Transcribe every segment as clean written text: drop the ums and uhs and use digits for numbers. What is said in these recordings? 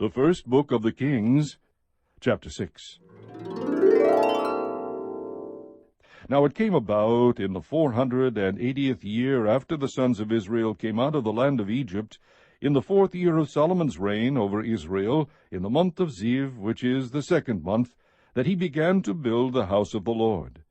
The first book of the Kings, chapter 6. Now it came about in the 480th year after the sons of Israel came out of the land of Egypt, in the 4th year of Solomon's reign over Israel, in the month of Ziv, which is the 2nd month, that he began to build the house of the Lord.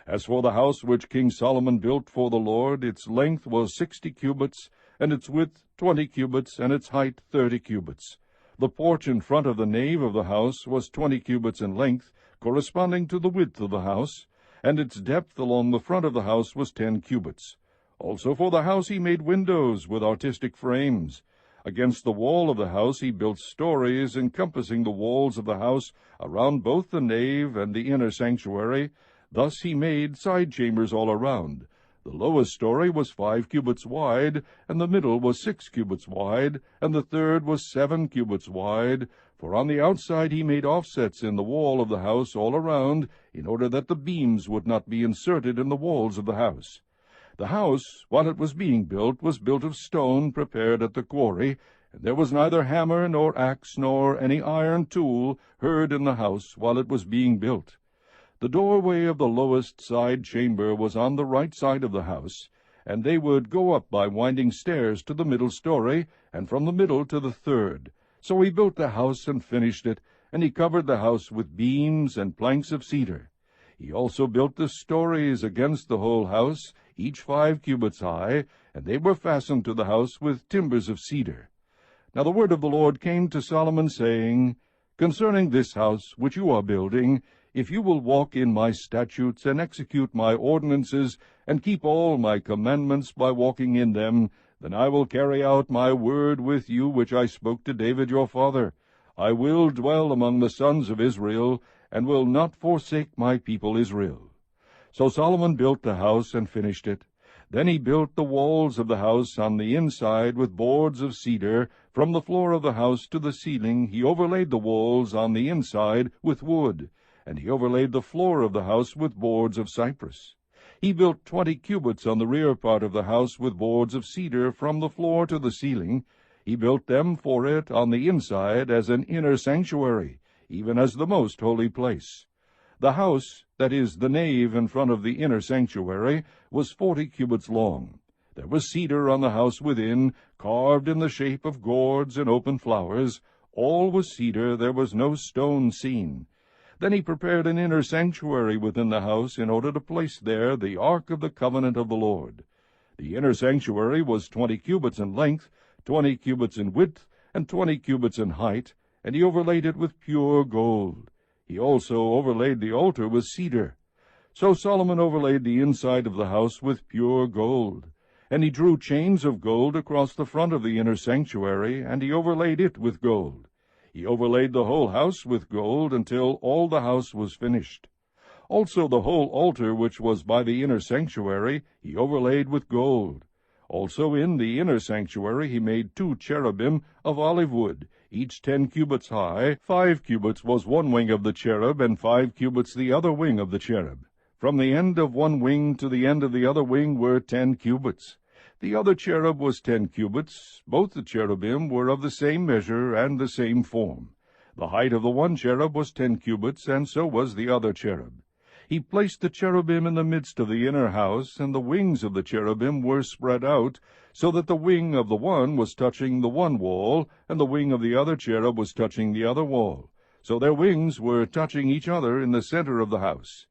As for the house which King Solomon built for the Lord, its length was 60 cubits, and its width 20 cubits, and its height 30 cubits. The porch in front of the nave of the house was 20 cubits in length, corresponding to the width of the house, and its depth along the front of the house was 10 cubits. Also for the house he made windows with artistic frames. Against the wall of the house he built stories encompassing the walls of the house around both the nave and the inner sanctuary. Thus he made side chambers all around. The lowest story was 5 cubits wide, and the middle was 6 cubits wide, and the third was 7 cubits wide. For on the outside he made offsets in the wall of the house all around, in order that the beams would not be inserted in the walls of the house. The house, while it was being built, was built of stone prepared at the quarry, and there was neither hammer nor axe nor any iron tool heard in the house while it was being built. The doorway of the lowest side chamber was on the right side of the house, and they would go up by winding stairs to the middle story, and from the middle to the third. So he built the house and finished it, and he covered the house with beams and planks of cedar. He also built the stories against the whole house, each 5 cubits high, and they were fastened to the house with timbers of cedar. Now the word of the Lord came to Solomon, saying, Concerning this house which you are building, if you will walk in my statutes, and execute my ordinances, and keep all my commandments by walking in them, then I will carry out my word with you which I spoke to David your father. I will dwell among the sons of Israel, and will not forsake my people Israel. So Solomon built the house and finished it. Then he built the walls of the house on the inside with boards of cedar. From the floor of the house to the ceiling he overlaid the walls on the inside with wood, and he overlaid the floor of the house with boards of cypress. He built 20 cubits on the rear part of the house with boards of cedar from the floor to the ceiling. He built them for it on the inside as an inner sanctuary, even as the most holy place. The house, that is, the nave in front of the inner sanctuary, was 40 cubits long. There was cedar on the house within, carved in the shape of gourds and open flowers. All was cedar, there was no stone seen. Then he prepared an inner sanctuary within the house in order to place there the ark of the covenant of the Lord. The inner sanctuary was 20 cubits in length, 20 cubits in width, and 20 cubits in height, and he overlaid it with pure gold. He also overlaid the altar with cedar. So Solomon overlaid the inside of the house with pure gold. And he drew chains of gold across the front of the inner sanctuary, and he overlaid it with gold. He overlaid the whole house with gold until all the house was finished. Also the whole altar which was by the inner sanctuary he overlaid with gold. Also in the inner sanctuary he made 2 cherubim of olive wood, each 10 cubits high. 5 cubits was one wing of the cherub, and 5 cubits the other wing of the cherub. From the end of one wing to the end of the other wing were 10 cubits. The other cherub was 10 cubits. Both the cherubim were of the same measure and the same form. The height of the one cherub was 10 cubits, and so was the other cherub. He placed the cherubim in the midst of the inner house, and the wings of the cherubim were spread out, so that the wing of the one was touching the one wall, and the wing of the other cherub was touching the other wall. So their wings were touching each other in the center of the house.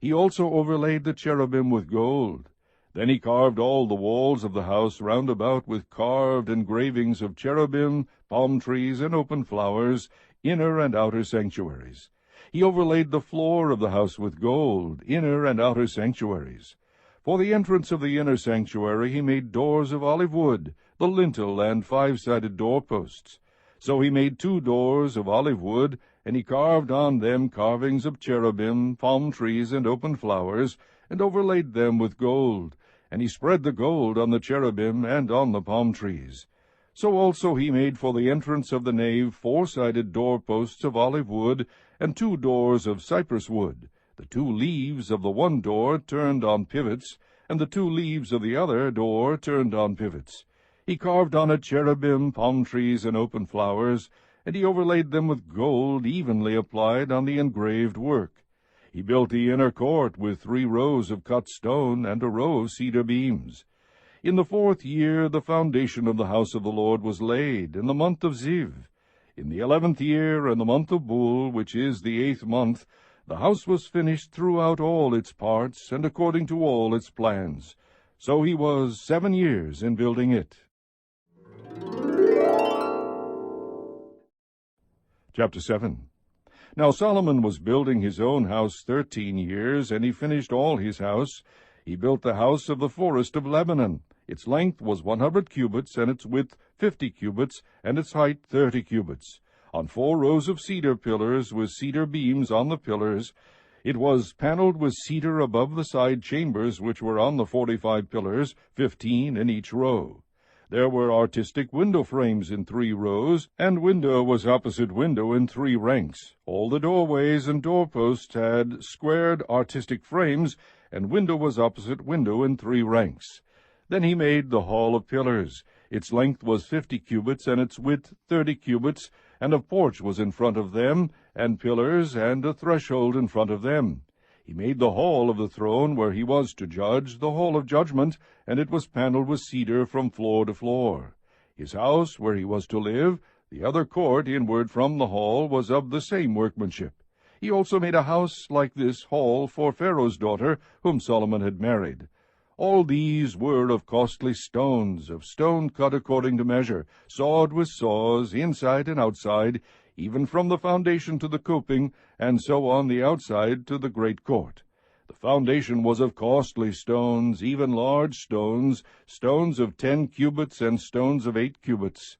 He also overlaid the cherubim with gold. Then he carved all the walls of the house round about with carved engravings of cherubim, palm trees, and open flowers, inner and outer sanctuaries. He overlaid the floor of the house with gold, inner and outer sanctuaries. For the entrance of the inner sanctuary he made doors of olive wood, the lintel and 5-sided doorposts. So he made 2 doors of olive wood, and he carved on them carvings of cherubim, palm trees, and open flowers, and overlaid them with gold. And he spread the gold on the cherubim and on the palm trees. So also he made for the entrance of the nave 4-sided doorposts of olive wood, and 2 doors of cypress wood. The 2 leaves of the one door turned on pivots, and the 2 leaves of the other door turned on pivots. He carved on it cherubim, palm trees, and open flowers, and he overlaid them with gold evenly applied on the engraved work. He built the inner court with 3 rows of cut stone and a row of cedar beams. In the 4th year the foundation of the house of the Lord was laid, in the month of Ziv. In the 11th year, in the month of Bul, which is the 8th month, the house was finished throughout all its parts, and according to all its plans. So he was 7 years in building it. Chapter 7. Now Solomon was building his own house 13 years, and he finished all his house. He built the house of the forest of Lebanon. Its length was 100 cubits, and its width 50 cubits, and its height 30 cubits. On 4 rows of cedar pillars, with cedar beams on the pillars. It was paneled with cedar above the side chambers which were on the 45 pillars, 15 in each row. There were artistic window frames in 3 rows, and window was opposite window in 3 ranks. All the doorways and doorposts had squared artistic frames, and window was opposite window in 3 ranks. Then he made the hall of pillars. Its length was 50 cubits, and its width 30 cubits, and a porch was in front of them, and pillars, and a threshold in front of them. He made the hall of the throne where he was to judge, the hall of judgment, and it was paneled with cedar from floor to floor. His house, where he was to live, the other court inward from the hall, was of the same workmanship. He also made a house like this hall for Pharaoh's daughter, whom Solomon had married. All these were of costly stones, of stone cut according to measure, sawed with saws, inside and outside, even from the foundation to the coping, and so on the outside to the great court. The foundation was of costly stones, even large stones, stones of 10 cubits and stones of 8 cubits.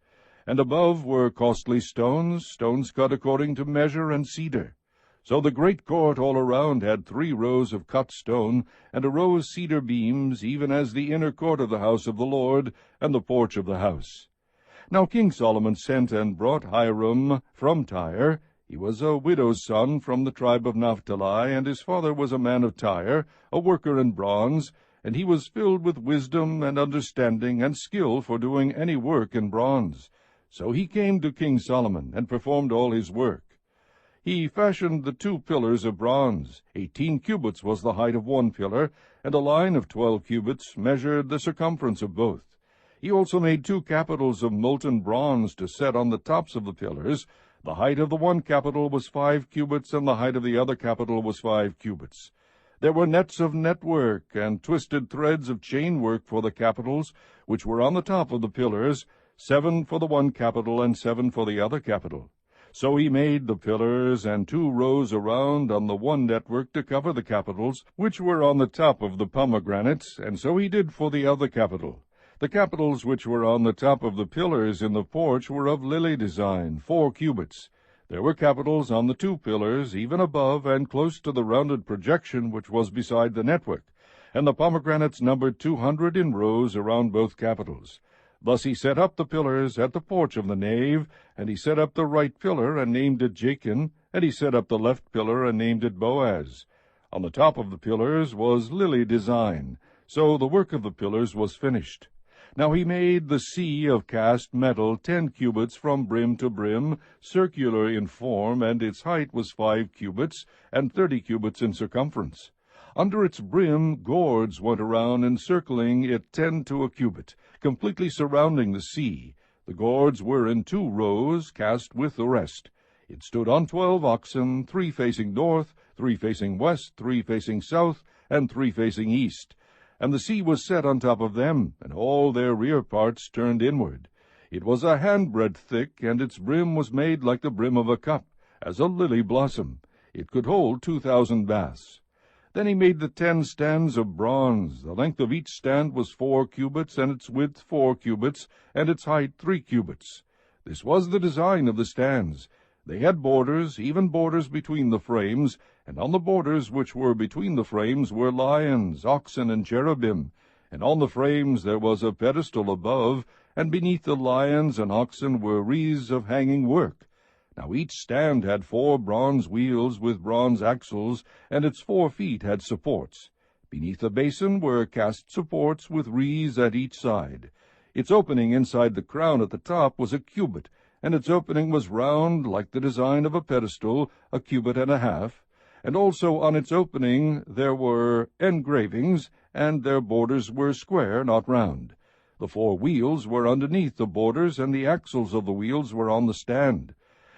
And above were costly stones, stones cut according to measure and cedar. So the great court all around had 3 rows of cut stone, and a row of cedar beams, even as the inner court of the house of the Lord, and the porch of the house. Now King Solomon sent and brought Hiram from Tyre. He was a widow's son from the tribe of Naphtali, and his father was a man of Tyre, a worker in bronze, and he was filled with wisdom and understanding and skill for doing any work in bronze. So he came to King Solomon, and performed all his work. He fashioned the 2 pillars of bronze. 18 cubits was the height of one pillar, and a line of 12 cubits measured the circumference of both. He also made 2 capitals of molten bronze to set on the tops of the pillars. The height of the one capital was 5 cubits, and the height of the other capital was 5 cubits. There were nets of network, and twisted threads of chain work for the capitals, which were on the top of the pillars, 7 for the one capital, and 7 for the other capital. So he made the pillars, and 2 rows around on the one network to cover the capitals, which were on the top of the pomegranates, and so he did for the other capital. The capitals which were on the top of the pillars in the porch were of lily design, 4 cubits. There were capitals on the 2 pillars, even above and close to the rounded projection which was beside the network, and the pomegranates numbered 200 in rows around both capitals. Thus he set up the pillars at the porch of the nave, and he set up the right pillar and named it Jachin, and he set up the left pillar and named it Boaz. On the top of the pillars was lily design, so the work of the pillars was finished. Now he made the sea of cast metal 10 cubits from brim to brim, circular in form, and its height was 5 cubits, and 30 cubits in circumference. Under its brim gourds went around, encircling it 10 to a cubit, completely surrounding the sea. The gourds were in 2 rows, cast with the rest. It stood on 12 oxen, 3 facing north, 3 facing west, 3 facing south, and 3 facing east. And the sea was set on top of them, and all their rear parts turned inward. It was a handbreadth thick, and its brim was made like the brim of a cup, as a lily blossom. It could hold 2,000 baths. Then he made the 10 stands of bronze. The length of each stand was 4 cubits, and its width 4 cubits, and its height 3 cubits. This was the design of the stands. They had borders, even borders between the frames, and on the borders which were between the frames were lions, oxen, and cherubim. And on the frames there was a pedestal above, and beneath the lions and oxen were wreaths of hanging work. Now each stand had 4 bronze wheels with bronze axles, and its 4 feet had supports. Beneath the basin were cast supports with wreaths at each side. Its opening inside the crown at the top was a cubit, and its opening was round like the design of a pedestal, a cubit and a half, and also on its opening there were engravings, and their borders were square, not round. The 4 wheels were underneath the borders, and the axles of the wheels were on the stand.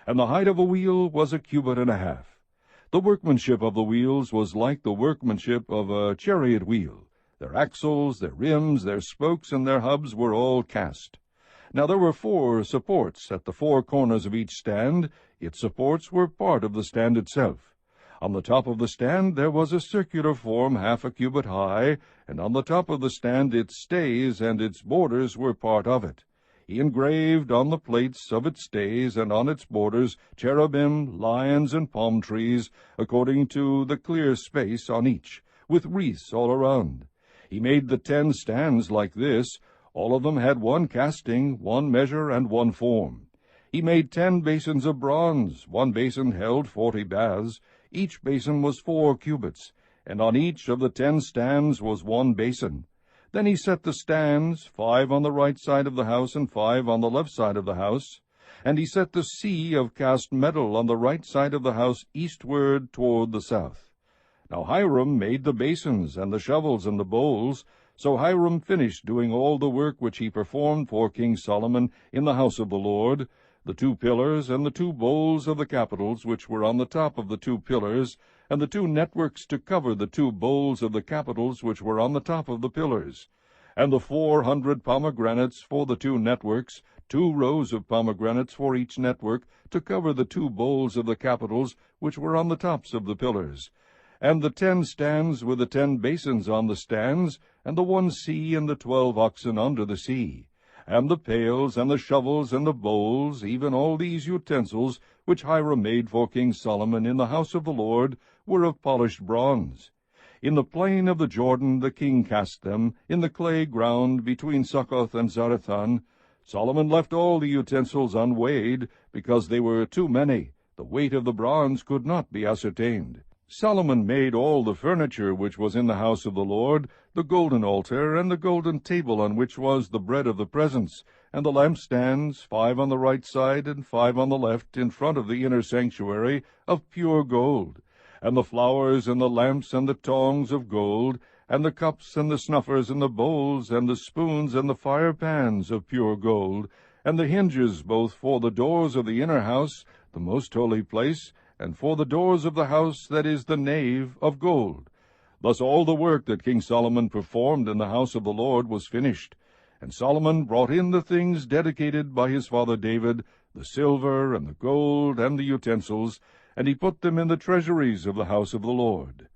And the height of a wheel was a cubit and a half. The workmanship of the wheels was like the workmanship of a chariot wheel. Their axles, their rims, their spokes, and their hubs were all cast. Now there were 4 supports at the 4 corners of each stand. Its supports were part of the stand itself. On the top of the stand there was a circular form half a cubit high, and on the top of the stand its stays and its borders were part of it. He engraved on the plates of its stays and on its borders cherubim, lions, and palm trees, according to the clear space on each, with wreaths all around. He made the 10 stands like this. All of them had 1 casting, 1 measure, and 1 form. He made 10 basins of bronze. 1 basin held 40 baths. Each basin was 4 cubits, and on each of the 10 stands was 1 basin. Then he set the stands, 5 on the right side of the house and 5 on the left side of the house. And he set the sea of cast metal on the right side of the house eastward toward the south. Now Hiram made the basins and the shovels and the bowls. So Hiram finished doing all the work which he performed for King Solomon in the house of the Lord, the 2 pillars and the 2 bowls of the capitals which were on the top of the 2 pillars, and the 2 networks to cover the 2 bowls of the capitals which were on the top of the pillars, and the 400 pomegranates for the 2 networks, 2 rows of pomegranates for each network, to cover the 2 bowls of the capitals which were on the tops of the pillars, and the 10 stands with the 10 basins on the stands, and the 1 sea and the 12 oxen under the sea, and the pails and the shovels and the bowls, even all these utensils which Hiram made for King Solomon in the house of the Lord, were of polished bronze. In the plain of the Jordan the king cast them, in the clay ground between Succoth and Zarethan. Solomon left all the utensils unweighed, because they were too many. The weight of the bronze could not be ascertained. Solomon made all the furniture which was in the house of the Lord, the golden altar, and the golden table on which was the bread of the presence, and the lampstands, 5 on the right side and 5 on the left, in front of the inner sanctuary, of pure gold, and the flowers and the lamps and the tongs of gold, and the cups and the snuffers and the bowls and the spoons and the fire pans of pure gold, and the hinges both for the doors of the inner house, the most holy place, and for the doors of the house that is the nave, of gold. Thus all the work that King Solomon performed in the house of the Lord was finished. And Solomon brought in the things dedicated by his father David, the silver and the gold and the utensils, and he put them in the treasuries of the house of the Lord.